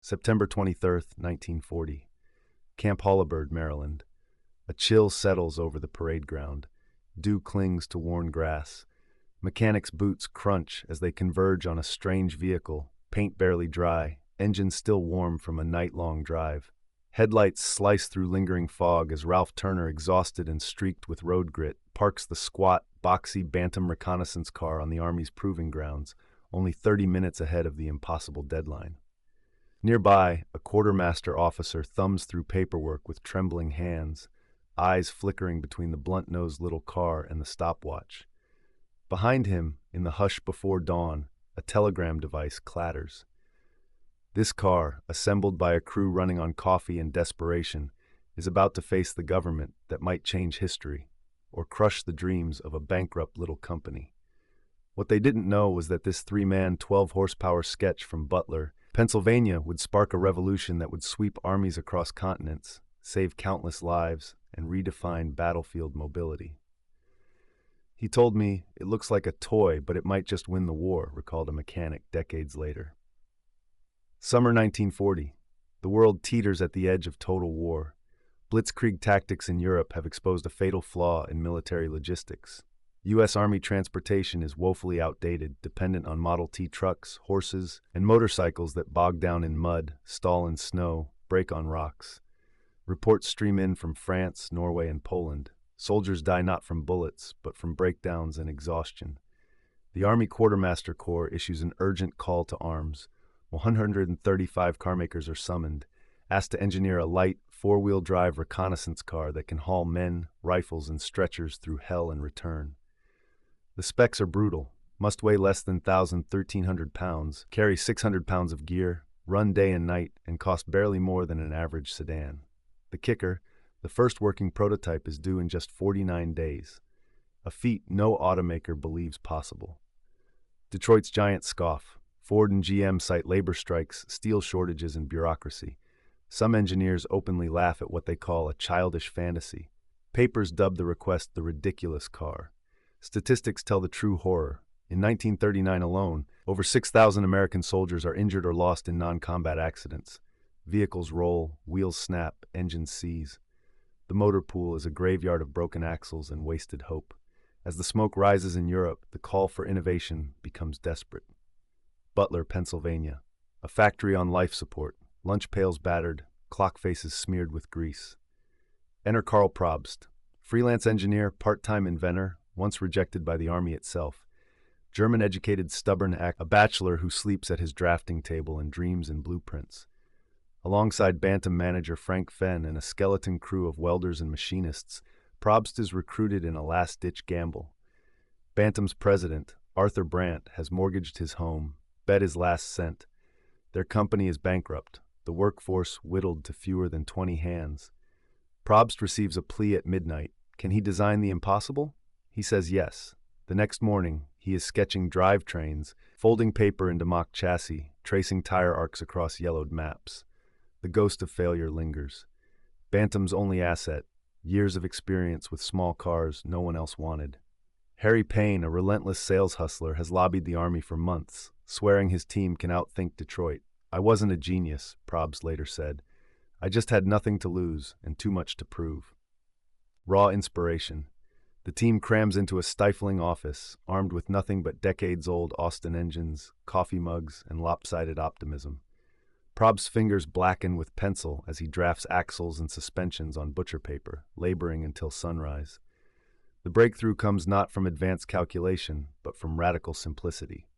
September 23, 1940. Camp Holabird, Maryland. A chill settles over the parade ground. Dew clings to worn grass. Mechanics' boots crunch as they converge on a strange vehicle, paint barely dry, engine still warm from a night-long drive. Headlights slice through lingering fog as Ralph Turner, exhausted and streaked with road grit, parks the squat, boxy Bantam reconnaissance car on the Army's proving grounds, only 30 minutes ahead of the impossible deadline. Nearby, a quartermaster officer thumbs through paperwork with trembling hands, eyes flickering between the blunt-nosed little car and the stopwatch. Behind him, in the hush before dawn, a telegram device clatters. This car, assembled by a crew running on coffee and desperation, is about to face the government that might change history or crush the dreams of a bankrupt little company. What they didn't know was that this 3-man, 12-horsepower sketch from Butler, Pennsylvania, would spark a revolution that would sweep armies across continents, save countless lives, and redefine battlefield mobility. He told me, "It looks like a toy, but it might just win the war," recalled a mechanic decades later. Summer 1940. The world teeters at the edge of total war. Blitzkrieg tactics in Europe have exposed a fatal flaw in military logistics. U.S. Army transportation is woefully outdated, dependent on Model T trucks, horses, and motorcycles that bog down in mud, stall in snow, break on rocks. Reports stream in from France, Norway, and Poland. Soldiers die not from bullets, but from breakdowns and exhaustion. The Army Quartermaster Corps issues an urgent call to arms. 135 carmakers are summoned, asked to engineer a light, four-wheel drive reconnaissance car that can haul men, rifles, and stretchers through hell and return. The specs are brutal. Must weigh less than 1,300 pounds, carry 600 pounds of gear, run day and night, and cost barely more than an average sedan. The kicker, the first working prototype is due in just 49 days, a feat no automaker believes possible. Detroit's giants scoff. Ford and GM cite labor strikes, steel shortages, and bureaucracy. Some engineers openly laugh at what they call a childish fantasy. Papers dub the request the ridiculous car. Statistics tell the true horror. In 1939 alone, over 6,000 American soldiers are injured or lost in non-combat accidents. Vehicles roll, wheels snap, engines seize. The motor pool is a graveyard of broken axles and wasted hope. As the smoke rises in Europe, the call for innovation becomes desperate. Butler, Pennsylvania. A factory on life support, lunch pails battered, clock faces smeared with grease. Enter Karl Probst, freelance engineer, part-time inventor, once rejected by the Army itself. German-educated, stubborn a bachelor who sleeps at his drafting table and dreams in blueprints. Alongside Bantam manager Frank Fenn and a skeleton crew of welders and machinists, Probst is recruited in a last-ditch gamble. Bantam's president, Arthur Brandt, has mortgaged his home, bet his last cent. Their company is bankrupt, the workforce whittled to fewer than 20 hands. Probst receives a plea at midnight. Can he design the impossible? He says yes. The next morning, he is sketching drivetrains, folding paper into mock chassis, tracing tire arcs across yellowed maps. The ghost of failure lingers. Bantam's only asset, years of experience with small cars no one else wanted. Harry Payne, a relentless sales hustler, has lobbied the Army for months, swearing his team can outthink Detroit. "I wasn't a genius," Probst later said. "I just had nothing to lose and too much to prove." Raw inspiration. The team crams into a stifling office, armed with nothing but decades-old Austin engines, coffee mugs, and lopsided optimism. Probst's fingers blacken with pencil as he drafts axles and suspensions on butcher paper, laboring until sunrise. The breakthrough comes not from advanced calculation, but from radical simplicity.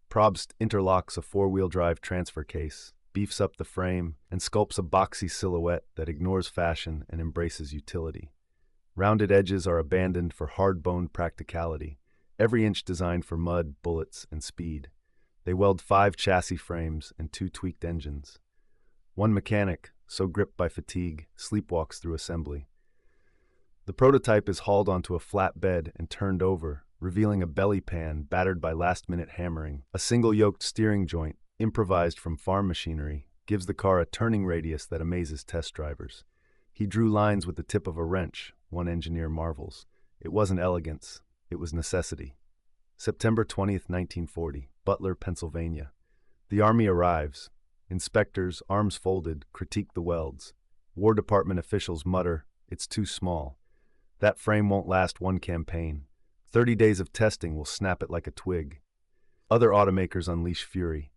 Probst interlocks a four-wheel drive transfer case, beefs up the frame, and sculpts a boxy silhouette that ignores fashion and embraces utility. Rounded edges are abandoned for hard-boned practicality, every inch designed for mud, bullets, and speed. They weld 5 chassis frames and 2 tweaked engines. One mechanic, so gripped by fatigue, sleepwalks through assembly. The prototype is hauled onto a flat bed and turned over, revealing a belly pan battered by last-minute hammering. A single-yoked steering joint, improvised from farm machinery, gives the car a turning radius that amazes test drivers. He drew lines with the tip of a wrench, one engineer marvels. It wasn't elegance, it was necessity. September 20th, 1940, Butler, Pennsylvania. The Army arrives. Inspectors, arms folded, critique the welds. War Department officials mutter, "It's too small. That frame won't last one campaign. 30 days of testing will snap it like a twig." Other automakers unleash fury.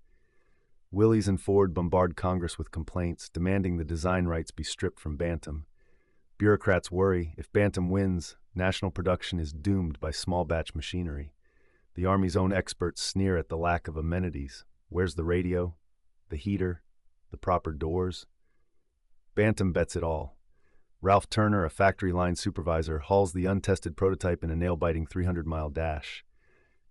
Willys and Ford bombard Congress with complaints, demanding the design rights be stripped from Bantam. Bureaucrats worry, if Bantam wins, national production is doomed by small-batch machinery. The Army's own experts sneer at the lack of amenities. Where's the radio? The heater? The proper doors? Bantam bets it all. Ralph Turner, a factory line supervisor, hauls the untested prototype in a nail-biting 300-mile dash.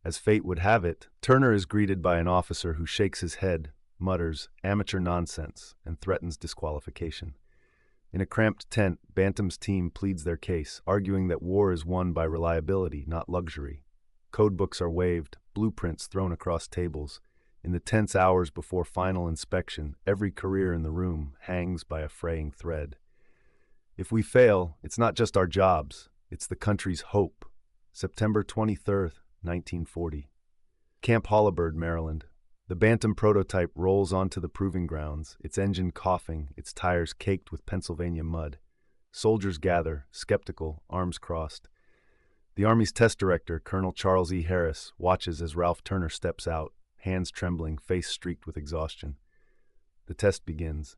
As fate would have it, Turner is greeted by an officer who shakes his head, mutters, "Amateur nonsense," and threatens disqualification. In a cramped tent, Bantam's team pleads their case, arguing that war is won by reliability, not luxury. Codebooks are waved, blueprints thrown across tables. In the tense hours before final inspection, every career in the room hangs by a fraying thread. If we fail, it's not just our jobs, it's the country's hope. September 23rd, 1940. Camp Holabird, Maryland. The Bantam prototype rolls onto the proving grounds, its engine coughing, its tires caked with Pennsylvania mud. Soldiers gather, skeptical, arms crossed. The Army's test director, Colonel Charles E. Harris, watches as Ralph Turner steps out, hands trembling, face streaked with exhaustion. The test begins.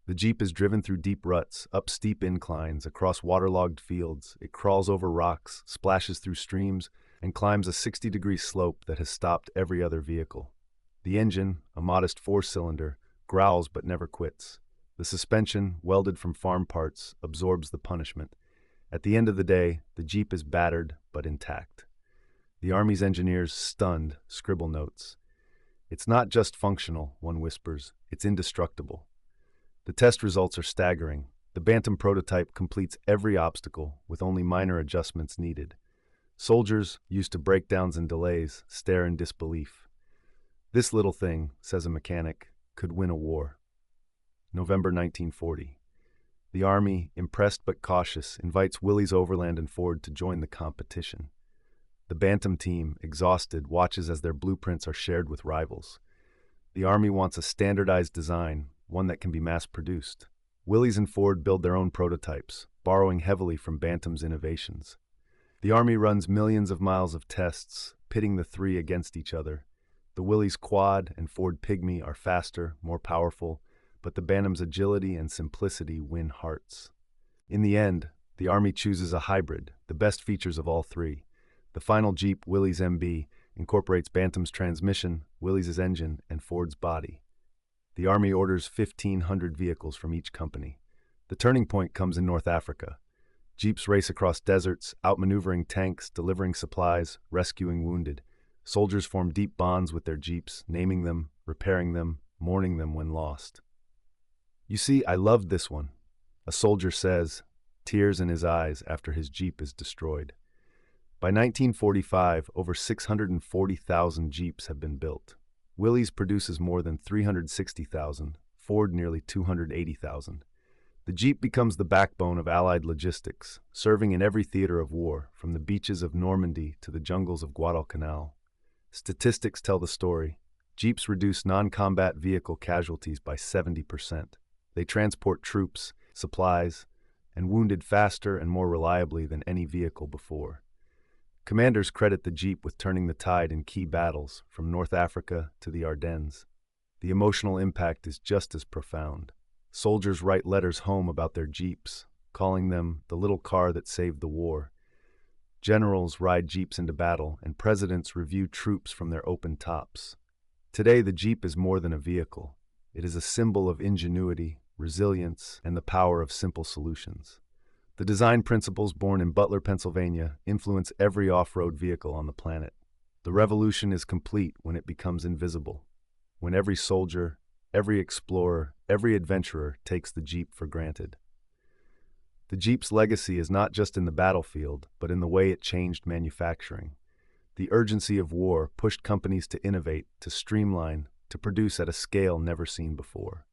The Jeep is driven through deep ruts, up steep inclines, across waterlogged fields. It crawls over rocks, splashes through streams, and climbs a 60-degree slope that has stopped every other vehicle. The engine, a modest four-cylinder, growls but never quits. The suspension, welded from farm parts, absorbs the punishment. At the end of the day, the Jeep is battered but intact. The Army's engineers, stunned, scribble notes. "It's not just functional," one whispers, "it's indestructible." The test results are staggering. The Bantam prototype completes every obstacle, with only minor adjustments needed. Soldiers, used to breakdowns and delays, stare in disbelief. "This little thing," says a mechanic, "could win a war." November 1940. The Army, impressed but cautious, invites Willys Overland and Ford to join the competition. The Bantam team, exhausted, watches as their blueprints are shared with rivals. The Army wants a standardized design, one that can be mass-produced. Willys and Ford build their own prototypes, borrowing heavily from Bantam's innovations. The Army runs millions of miles of tests, pitting the three against each other. The Willys Quad and Ford Pygmy are faster, more powerful, but the Bantam's agility and simplicity win hearts. In the end, the Army chooses a hybrid, the best features of all three. The final Jeep, Willys MB, incorporates Bantam's transmission, Willys' engine, and Ford's body. The Army orders 1,500 vehicles from each company. The turning point comes in North Africa. Jeeps race across deserts, outmaneuvering tanks, delivering supplies, rescuing wounded. Soldiers form deep bonds with their Jeeps, naming them, repairing them, mourning them when lost. "You see, I loved this one," a soldier says, tears in his eyes after his Jeep is destroyed. By 1945, over 640,000 Jeeps have been built. Willys produces more than 360,000, Ford nearly 280,000. The Jeep becomes the backbone of Allied logistics, serving in every theater of war, from the beaches of Normandy to the jungles of Guadalcanal. Statistics tell the story. Jeeps reduce non-combat vehicle casualties by 70%. They transport troops, supplies, and wounded faster and more reliably than any vehicle before. Commanders credit the Jeep with turning the tide in key battles, from North Africa to the Ardennes. The emotional impact is just as profound. Soldiers write letters home about their Jeeps, calling them the little car that saved the war. Generals ride Jeeps into battle, and presidents review troops from their open tops. Today, the Jeep is more than a vehicle. It is a symbol of ingenuity, resilience, and the power of simple solutions. The design principles born in Butler, Pennsylvania, influence every off-road vehicle on the planet. The revolution is complete when it becomes invisible, when every soldier, every explorer, every adventurer takes the Jeep for granted. The Jeep's legacy is not just in the battlefield, but in the way it changed manufacturing. The urgency of war pushed companies to innovate, to streamline, to produce at a scale never seen before.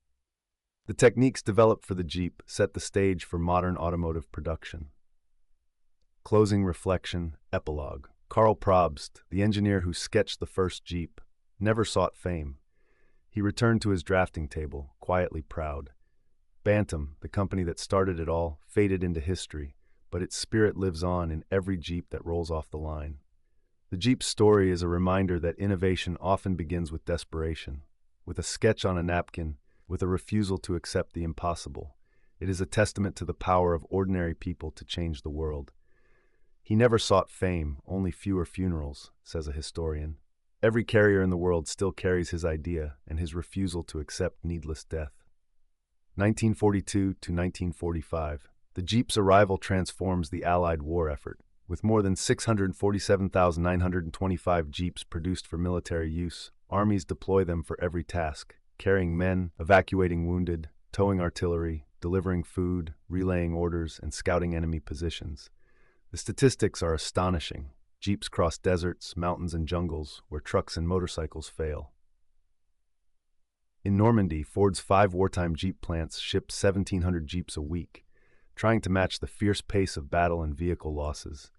The techniques developed for the Jeep set the stage for modern automotive production. Closing reflection, epilogue. Karl Probst, the engineer who sketched the first Jeep, never sought fame. He returned to his drafting table, quietly proud. Bantam, the company that started it all, faded into history, but its spirit lives on in every Jeep that rolls off the line. The Jeep's story is a reminder that innovation often begins with desperation, with a sketch on a napkin, with a refusal to accept the impossible. It is a testament to the power of ordinary people to change the world. He never sought fame, only fewer funerals, says a historian. Every carrier in the world still carries his idea and his refusal to accept needless death. 1942 to 1945. The Jeep's arrival transforms the Allied war effort. With more than 647,925 Jeeps produced for military use, armies deploy them for every task, carrying men, evacuating wounded, towing artillery, delivering food, relaying orders, and scouting enemy positions. The statistics are astonishing. Jeeps cross deserts, mountains, and jungles where trucks and motorcycles fail. In Normandy, Ford's 5 wartime Jeep plants shipped 1,700 Jeeps a week, trying to match the fierce pace of battle and vehicle losses.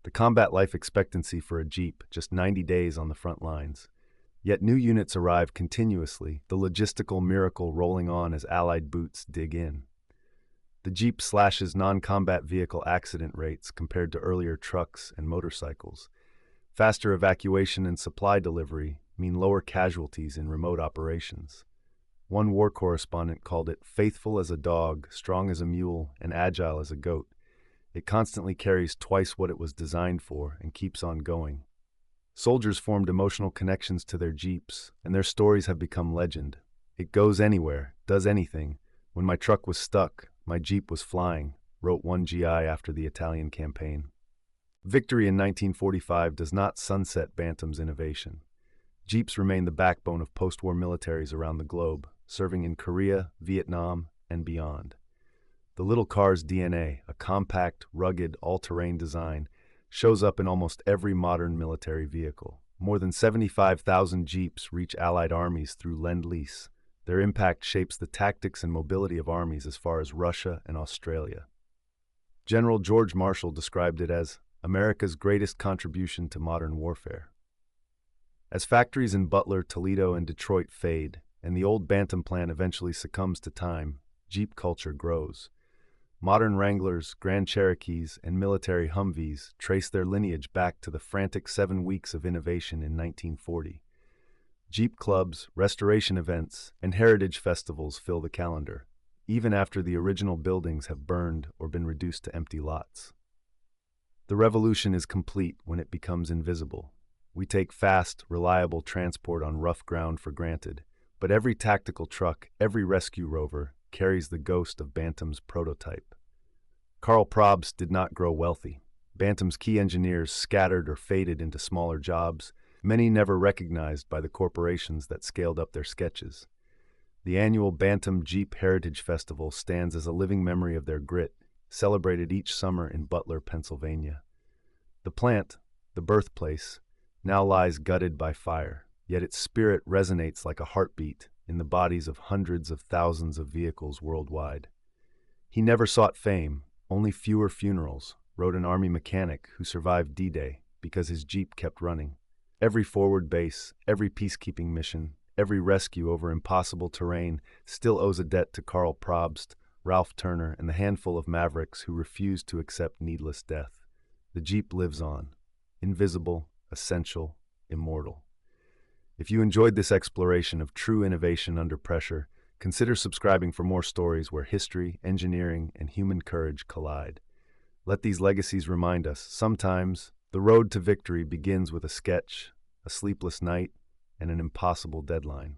The combat life expectancy for a Jeep, just 90 days on the front lines. Yet new units arrive continuously, the logistical miracle rolling on as Allied boots dig in. The Jeep slashes non-combat vehicle accident rates compared to earlier trucks and motorcycles. Faster evacuation and supply delivery mean lower casualties in remote operations. One war correspondent called it faithful as a dog, strong as a mule, and agile as a goat. It constantly carries twice what it was designed for and keeps on going. Soldiers formed emotional connections to their Jeeps, and their stories have become legend. It goes anywhere, does anything. When my truck was stuck, my Jeep was flying, wrote one GI after the Italian campaign. Victory in 1945 does not sunset Bantam's innovation. Jeeps remain the backbone of post-war militaries around the globe, serving in Korea, Vietnam, and beyond. The little car's DNA, a compact, rugged, all-terrain design, shows up in almost every modern military vehicle. More than 75,000 Jeeps reach Allied armies through Lend-Lease. Their impact shapes the tactics and mobility of armies as far as Russia and Australia. General George Marshall described it as America's greatest contribution to modern warfare. As factories in Butler, Toledo, and Detroit fade, and the old Bantam plant eventually succumbs to time, Jeep culture grows. Modern Wranglers, Grand Cherokees, and military Humvees trace their lineage back to the frantic 7 weeks of innovation in 1940. Jeep clubs, restoration events, and heritage festivals fill the calendar, even after the original buildings have burned or been reduced to empty lots. The revolution is complete when it becomes invisible. We take fast, reliable transport on rough ground for granted, but every tactical truck, every rescue rover, carries the ghost of Bantam's prototype. Karl Probst did not grow wealthy. Bantam's key engineers scattered or faded into smaller jobs, many never recognized by the corporations that scaled up their sketches. The annual Bantam Jeep Heritage Festival stands as a living memory of their grit, celebrated each summer in Butler, Pennsylvania. The plant, the birthplace, now lies gutted by fire, yet its spirit resonates like a heartbeat in the bodies of hundreds of thousands of vehicles worldwide. He never sought fame, only fewer funerals, wrote an Army mechanic who survived D-Day because his Jeep kept running. Every forward base, every peacekeeping mission, every rescue over impossible terrain still owes a debt to Karl Probst, Ralph Turner, and the handful of mavericks who refused to accept needless death. The Jeep lives on, invisible, essential, immortal. If you enjoyed this exploration of true innovation under pressure, consider subscribing for more stories where history, engineering, and human courage collide. Let these legacies remind us, sometimes, the road to victory begins with a sketch, a sleepless night, and an impossible deadline.